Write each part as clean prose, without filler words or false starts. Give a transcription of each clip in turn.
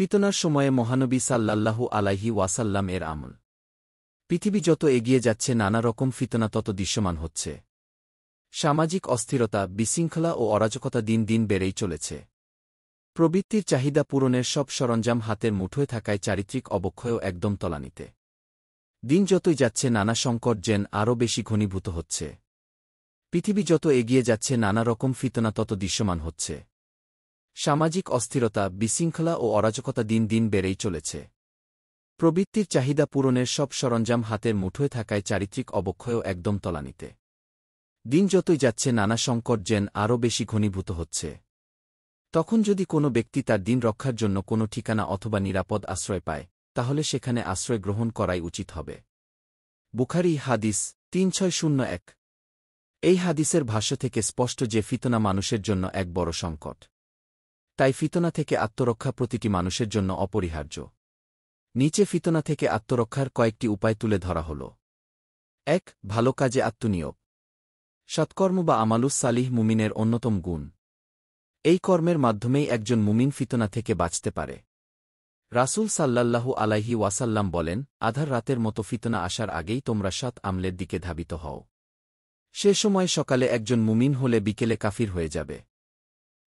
ফিতনার সময়ে মহানবী সাল্লাল্লাহু আলাইহি ওয়াসাল্লাম এর আমল। পৃথিবী যত এগিয়ে যাচ্ছে নানা রকম ফিতনা তত দৃশ্যমান হচ্ছে। সামাজিক অস্থিরতা, বিশৃঙ্খলা ও অরাজকতা দিন দিন বেড়েই চলেছে। প্রবৃত্তির চাহিদা পূরণের সব সরঞ্জাম হাতের মুঠোয় থাকায় চারিত্রিক অবক্ষয়ও একদম তলানিতে। দিন যতই যাচ্ছে নানা সংকট যেন আরও বেশি ঘনীভূত হচ্ছে। পৃথিবী যত এগিয়ে যাচ্ছে নানা রকম ফিতনা তত দৃশ্যমান হচ্ছে। সামাজিক অস্থিরতা, বিশৃঙ্খলা ও অরাজকতা দিন দিন বেড়েই চলেছে। প্রবৃত্তির চাহিদা পূরণের সব সরঞ্জাম হাতের মুঠোয় থাকায় চারিত্রিক অবক্ষয়ও একদম তলানিতে। দিন যতই যাচ্ছে নানা সংকট যেন আরও বেশি ঘনীভূত হচ্ছে। তখন যদি কোনো ব্যক্তি তার দিন রক্ষার জন্য কোনো ঠিকানা অথবা নিরাপদ আশ্রয় পায়, তাহলে সেখানে আশ্রয় গ্রহণ করাই উচিত হবে। বুখারী হাদিস 3601। এই হাদিসের ভাষ্য থেকে স্পষ্ট যে ফিতনা মানুষের জন্য এক বড় সংকট। তাই ফিতনা থেকে আত্মরক্ষা প্রতিটি মানুষের জন্য অপরিহার্য। নিচে ফিতনা থেকে আত্মরক্ষার কয়েকটি উপায় তুলে ধরা হল। ১. ভালো কাজে আত্মনিয়োগ। সৎকর্ম বা আমালুস সালিহ মুমিনের অন্যতম গুণ। এই কর্মের মাধ্যমেই একজন মুমিন ফিতনা থেকে বাঁচতে পারে। রাসূল সাল্লাল্লাহু আলাইহি ওয়াসাল্লাম বলেন, আধার রাতের মতো ফিতনা আসার আগেই তোমরা সৎ আমলের দিকে ধাবিত হও। সে সময় সকালে একজন মুমিন হলে বিকেলে কাফির হয়ে যাবে।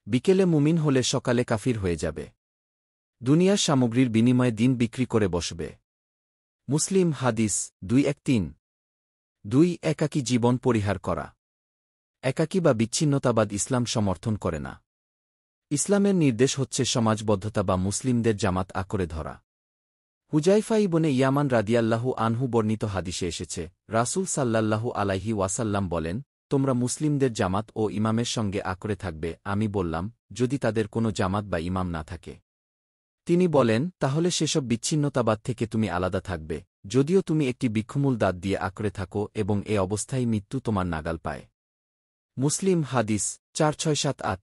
বিকেলে মুমিন হলে সকালে কাফির হয়ে যাবে। দুনিয়ার সামগ্রীর বিনিময়ে দিন বিক্রি করে বসবে। মুসলিম হাদিস 213। ২. একাকী জীবন পরিহার করা। একাকী বা বিচ্ছিন্নতাবাদ ইসলাম সমর্থন করে না। ইসলামের নির্দেশ হচ্ছে সমাজবদ্ধতা বা মুসলিমদের জামাত আঁকড়ে ধরা। হুজাইফা ইবনে ইয়ামান রাদিয়াল্লাহু আনহু বর্ণিত হাদিসে এসেছে, রাসূল সাল্লাল্লাহু আলাইহি ওয়াসাল্লাম বলেন, তোমরা মুসলিমদের জামাত ও ইমামের সঙ্গে আঁকড়ে থাকবে। আমি বললাম, যদি তাদের কোনো জামাত বা ইমাম না থাকে? তিনি বলেন, তাহলে সেসব বিচ্ছিন্নতাবাদ থেকে তুমি আলাদা থাকবে, যদিও তুমি একটি বৃক্ষমূল দাঁত দিয়ে আঁকড়ে থাকো এবং এ অবস্থায় মৃত্যু তোমার নাগাল পায়। মুসলিম হাদিস 4678।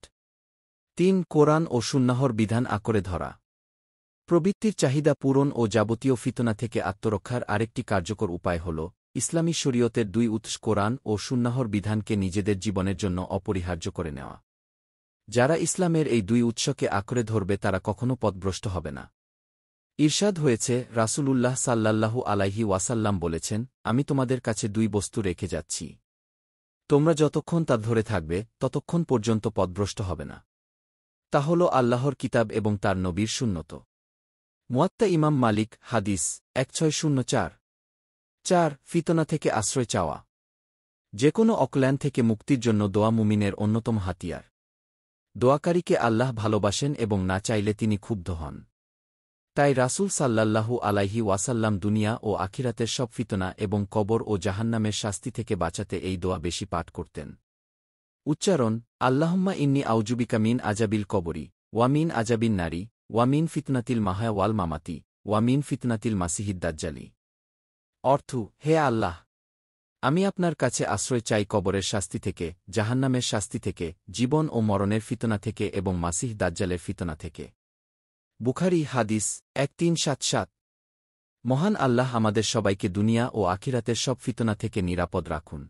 ৩. কোরআন ও সুন্নাহর বিধান আঁকড়ে ধরা। প্রবৃত্তির চাহিদা পূরণ ও যাবতীয় ফিতনা থেকে আত্মরক্ষার আরেকটি কার্যকর উপায় হল, ইসলামী শরীয়তের ২ উৎস কোরআন ও সুন্নাহর বিধানকে নিজেদের জীবনের জন্য অপরিহার্য করে নেওয়া। যারা ইসলামের এই ২ উৎসকে আঁকড়ে ধরবে তারা কখনও পথভ্রষ্ট হবে না। ইরশাদ হয়েছে, রাসূলুল্লাহ সাল্লাল্লাহু আলাইহি ওয়াসাল্লাম বলেছেন, আমি তোমাদের কাছে ২ বস্তু রেখে যাচ্ছি। তোমরা যতক্ষণ তা ধরে থাকবে ততক্ষণ পর্যন্ত পথভ্রষ্ট হবে না। তা হল আল্লাহর কিতাব এবং তার নবীর সুন্নত। মুয়াত্তা ইমাম মালিক হাদিস 1604। ৪. ফিতনা থেকে আশ্রয় চাওয়া। যে কোনো অকল্যাণ থেকে মুক্তির জন্য দোয়া মুমিনের অন্যতম হাতিয়ার। দোয়াকারীকে আল্লাহ ভালোবাসেন এবং না চাইলে তিনি ক্ষুব্ধ হন। তাই রাসূল সাল্লাল্লাহু আলাইহি ওয়াসাল্লাম দুনিয়া ও আখিরাতের সব ফিতনা এবং কবর ও জাহান্নামের শাস্তি থেকে বাঁচাতে এই দোয়া বেশি পাঠ করতেন। উচ্চারণ: আল্লাহুম্মা ইন্নী আউযুবিকা মিন আযাবিল কবরি, ওয়া মিন আযাবিন নারি, ওয়া মিন ফিতনাতিল মাহয়া ওয়াল মামাতি, ওয়া মিন ফিতনাতিল মাসিহিদ দাজ্জালি। অর্থ: হে আল্লাহ, আমি আপনার কাছে আশ্রয় চাই কবরের শাস্তি থেকে, জাহান্নামের শাস্তি থেকে, জীবন ও মরণের ফিতনা থেকে এবং মাসিহ দাজ্জালের ফিতনা থেকে। বুখারী হাদিস 1377। মহান আল্লাহ আমাদের সবাইকে দুনিয়া ও আখিরাতের সব ফিতনা থেকে নিরাপদ রাখুন।